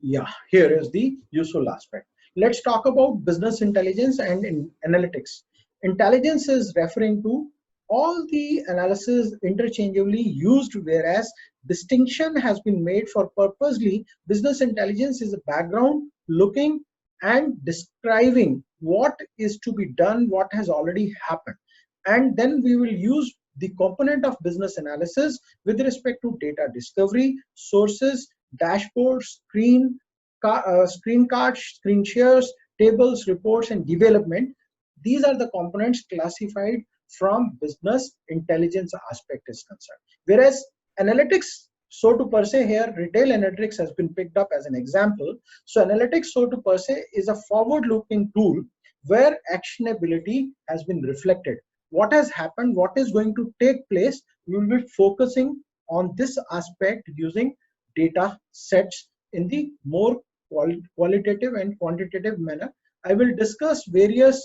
Yeah, here is the useful aspect. Let's talk about business intelligence and analytics. Intelligence is referring to all the analysis interchangeably used, whereas distinction has been made for purposely. Business intelligence is a background looking and describing what is to be done, what has already happened. And then we will use the component of business analysis with respect to data discovery, sources, dashboards, screen cards, screen shares, tables, reports, and development. These are the components classified from business intelligence aspect is concerned. Whereas analytics, so to per se, here retail analytics has been picked up as an example. So analytics, so to per se, is a forward-looking tool where actionability has been reflected. What has happened, what is going to take place, we will be focusing on this aspect using data sets in the more qualitative and quantitative manner. I will discuss various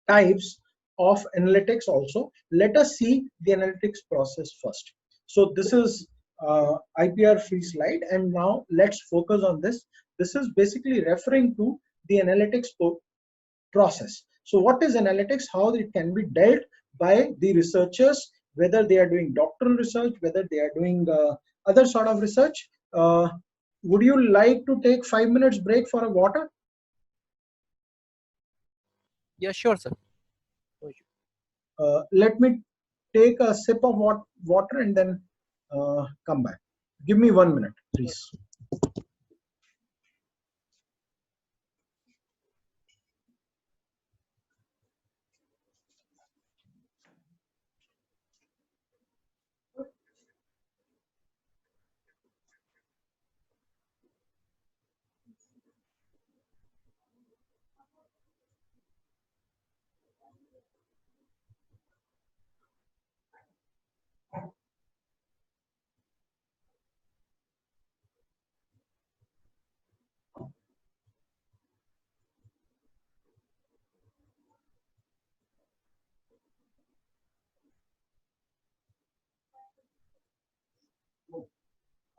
types of analytics also. Let us see the analytics process first. So this is IPR free slide, and now let's focus on this. This is basically referring to the analytics process. So what is analytics, how it can be dealt by the researchers, whether they are doing doctoral research, whether they are doing other sort of research. Would you like to take 5 minutes break for a water? Yeah, sure, sir. Let me take a sip of water and then come back. Give me 1 minute, please.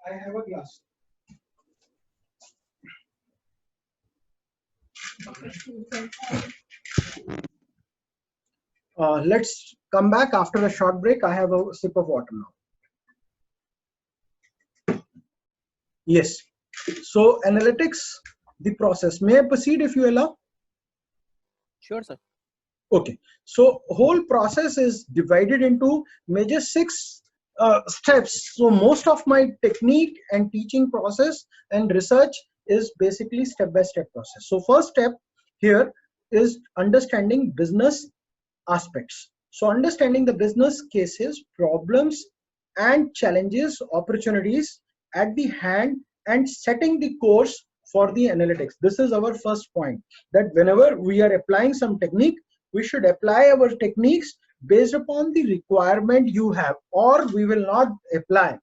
I have a glass. Let's come back after a short break. I have a sip of water now. Yes. So analytics, the process. May I proceed if you allow? Sure, sir. Okay. So whole process is divided into major 6 steps. So most of my technique and teaching process and research is basically step-by-step process. So first step here is understanding business aspects. So understanding the business cases, problems and challenges, opportunities at the hand, and setting the course for the analytics. This is our first point, that whenever we are applying some technique, we should apply our techniques based upon the requirement you have, or we will not apply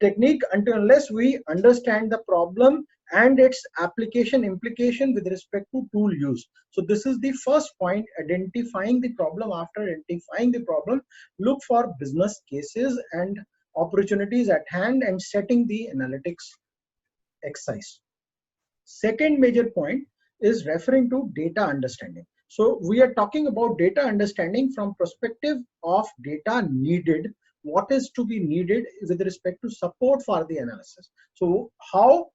technique until unless we understand the problem and its application implication with respect to tool use. So this is the first point, identifying the problem. After identifying the problem, look for business cases and opportunities at hand and setting the analytics exercise. Second major point is referring to data understanding. So we are talking about data understanding from perspective of data needed, what is to be needed with respect to support for the analysis. So how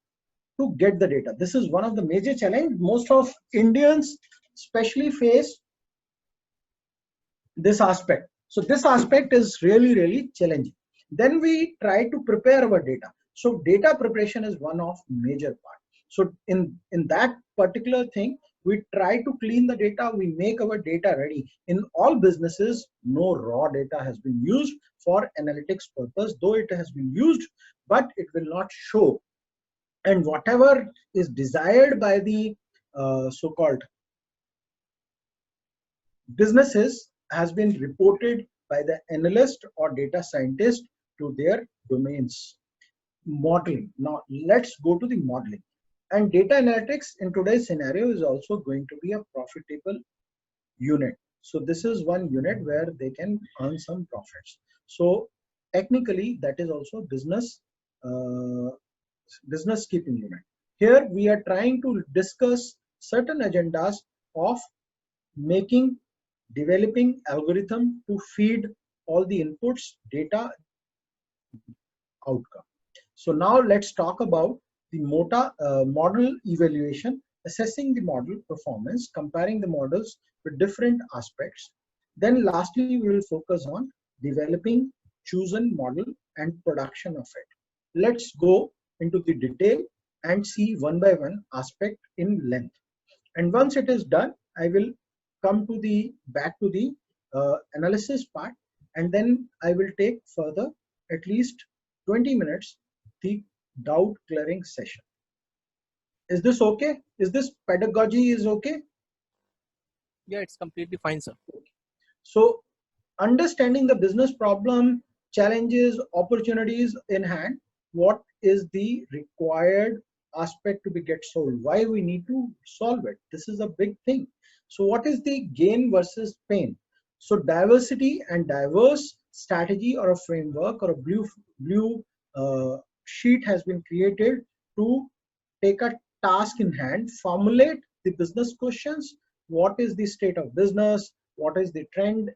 to get the data. This is one of the major challenge most of Indians especially face this aspect. So this aspect is really challenging. Then we try to prepare our data. So data preparation is one of major part. So in that particular thing, we try to clean the data, we make our data ready. In all businesses, no raw data has been used for analytics purpose, though it has been used, but it will not show. And whatever is desired by the so-called businesses has been reported by the analyst or data scientist to their domains. Modeling. Now let's go to the modeling. And data analytics in today's scenario is also going to be a profitable unit. So this is one unit where they can earn some profits. So technically that is also business keeping unit. Here we are trying to discuss certain agendas of making, developing algorithm to feed all the inputs, data, outcome. So now let's talk about the model evaluation, assessing the model performance, comparing the models with different aspects. Then lastly, we will focus on developing chosen model and production of it. Let's go into the detail and see one by one aspect in length. And once it is done, I will come to the back to the analysis part, and then I will take further at least 20 minutes the doubt clearing session. Is this okay? Is this pedagogy is okay? Yeah, it's completely fine, sir. So understanding the business problem, challenges, opportunities in hand, what is the required aspect to be get solved, why we need to solve it, this is a big thing. So what is the gain versus pain? So diversity and diverse strategy or a framework or a blue sheet has been created to take a task in hand, formulate the business questions. What is the state of business? What is the trend?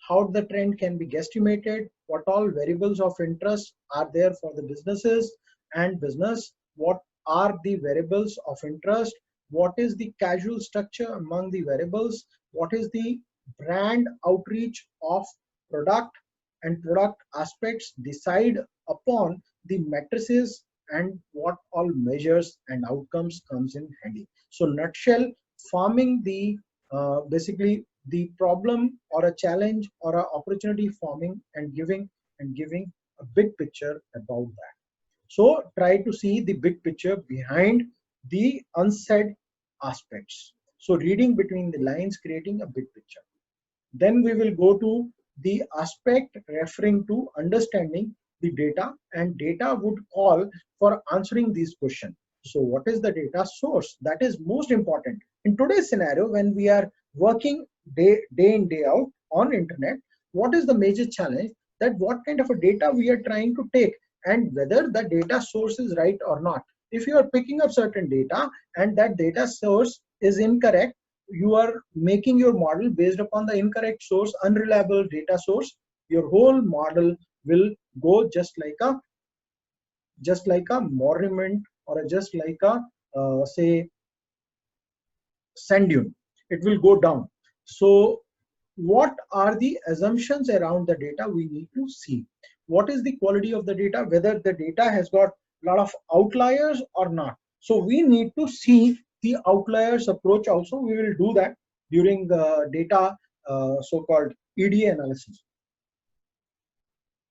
How the trend can be guesstimated? What all variables of interest are there for the businesses and business? What are the variables of interest? What is the causal structure among the variables? What is the brand outreach of product and product aspects decide upon the matrices and what all measures and outcomes comes in handy. So nutshell, forming the basically the problem or a challenge or an opportunity forming and giving a big picture about that. So try to see the big picture behind the unsaid aspects. So reading between the lines, creating a big picture. Then we will go to the aspect referring to understanding the data, and data would call for answering these questions. So what is the data source? That is most important. In today's scenario, when we are working day in, day out on internet, what is the major challenge? That what kind of a data we are trying to take and whether the data source is right or not. If you are picking up certain data and that data source is incorrect, you are making your model based upon the incorrect source, unreliable data source, your whole model will go just like a monument or just like a say sand dune. It will go down. So what are the assumptions around the data we need to see? What is the quality of the data, whether the data has got a lot of outliers or not? So we need to see the outliers approach also. We will do that during the data so-called EDA analysis.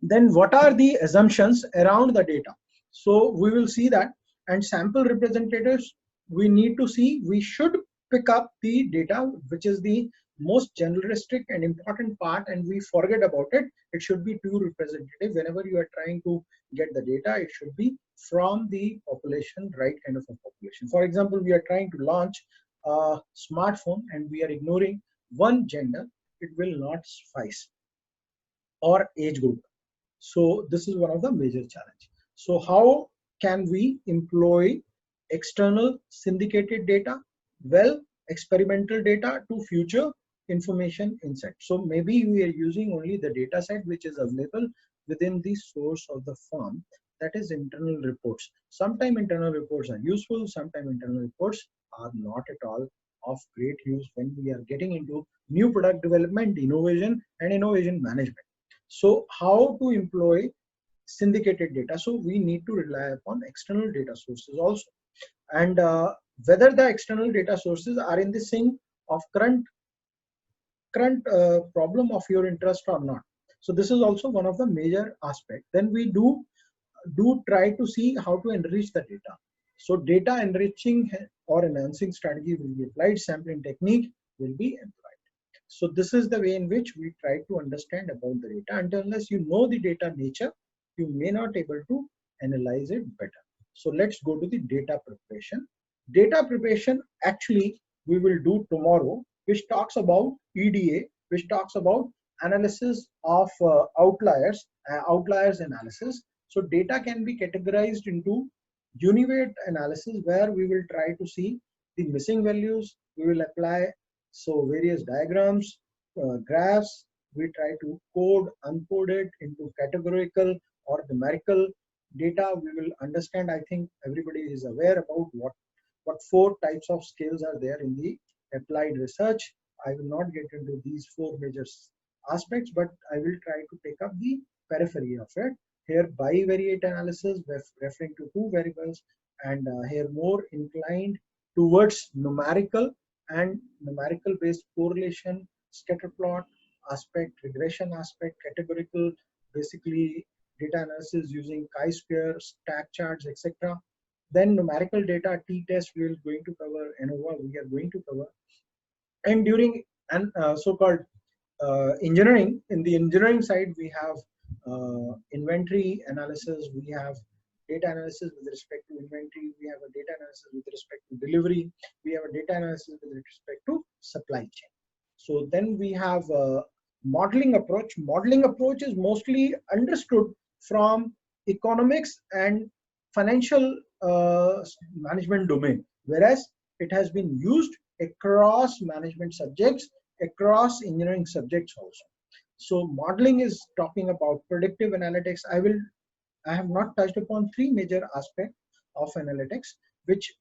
Then what are the assumptions around the data? So we will see that. And sample representatives, we need to see, we should pick up the data which is the most generalistic and important part, and we forget about it. It should be too representative. Whenever you are trying to get the data, it should be from the population, right kind of a population. For example, we are trying to launch a smartphone and we are ignoring one gender, it will not suffice, or age group. So this is one of the major challenge. So how can we employ external syndicated data? Well, experimental data to future information insight. So maybe we are using only the data set which is available within the source of the firm, that is internal reports. Sometimes internal reports are useful, sometimes internal reports are not at all of great use when we are getting into new product development, innovation and innovation management. So how to employ syndicated data? So we need to rely upon external data sources also, and whether the external data sources are in the sync of current problem of your interest or not. So this is also one of the major aspects. Then we do try to see how to enrich the data. So data enriching or enhancing strategy will be applied, sampling technique will be employed. So this is the way in which we try to understand about the data, and unless you know the data nature, you may not able to analyze it better. So let's go to the data preparation. Data preparation actually we will do tomorrow, which talks about EDA, which talks about analysis of outliers analysis. So data can be categorized into univariate analysis, where we will try to see the missing values. We will apply various diagrams, graphs. We try to uncode it into categorical or numerical data. We will understand. I think everybody is aware about what four types of scales are there in the applied research. I will not get into these four major aspects, but I will try to take up the periphery of it. Here, bivariate analysis, referring to two variables, and here more inclined towards numerical and numerical based correlation, scatter plot aspect, regression aspect, categorical, basically data analysis using chi-square, stack charts, etc. Then numerical data, t-test, we are going to cover, ANOVA we are going to cover. And during an so-called engineering, in the engineering side, we have inventory analysis, we have data analysis with respect to inventory, we have a data analysis with respect to delivery, we have a data analysis with respect to supply chain. So then we have a modeling approach. Modeling approach is mostly understood from economics and financial management domain, whereas it has been used across management subjects, across engineering subjects also. So modeling is talking about predictive analytics. I have not touched upon three major aspects of analytics, which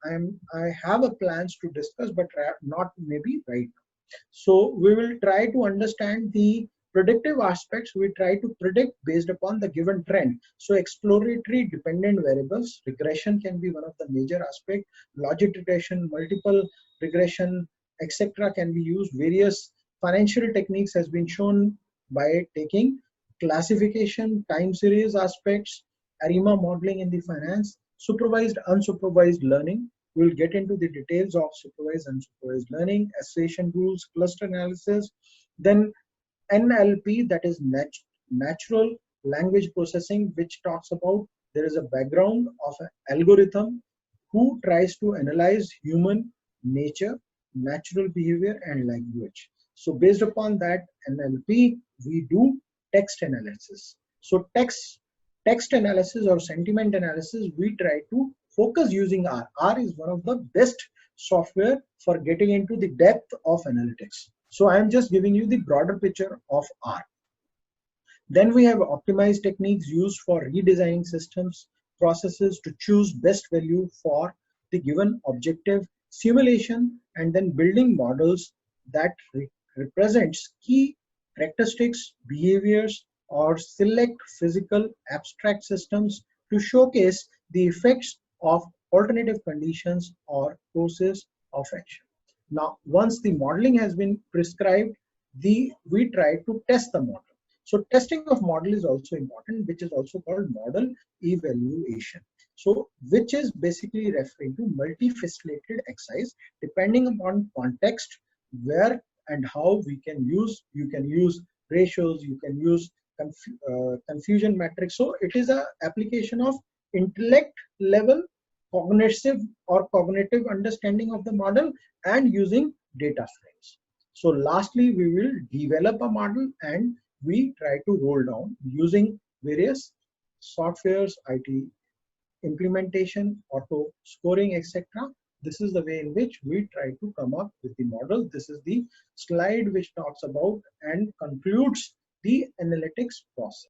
I have a plans to discuss, but not maybe right now. So we will try to understand the predictive aspects. We try to predict based upon the given trend. So exploratory dependent variables, regression can be one of the major aspects, logic regression, multiple regression, etc. can be used. Various financial techniques has been shown by taking classification, time series aspects, ARIMA modeling in the finance, supervised, unsupervised learning. We'll get into the details of supervised and unsupervised learning, association rules, cluster analysis, then NLP, that is natural language processing, which talks about there is a background of an algorithm who tries to analyze human nature, natural behavior, and language. So based upon that NLP, we do text analysis. So text analysis or sentiment analysis, we try to focus using R. R is one of the best software for getting into the depth of analytics. So I am just giving you the broader picture of R. Then we have optimized techniques used for redesigning systems, processes to choose best value for the given objective, simulation, and then building models that represents key characteristics, behaviors, or select physical abstract systems to showcase the effects of alternative conditions or courses of action. Now, once the modeling has been prescribed, we try to test the model. So testing of model is also important, which is also called model evaluation. So which is basically referring to multifaceted exercise, depending upon context, where and how we can use. You can use ratios, you can use confusion matrix. So it is a application of intellect level cognitive or cognitive understanding of the model and using data frames. So lastly, we will develop a model and we try to roll down using various softwares, IT implementation, auto scoring, etc. This is the way in which we try to come up with the model. This is the slide which talks about and concludes the analytics process.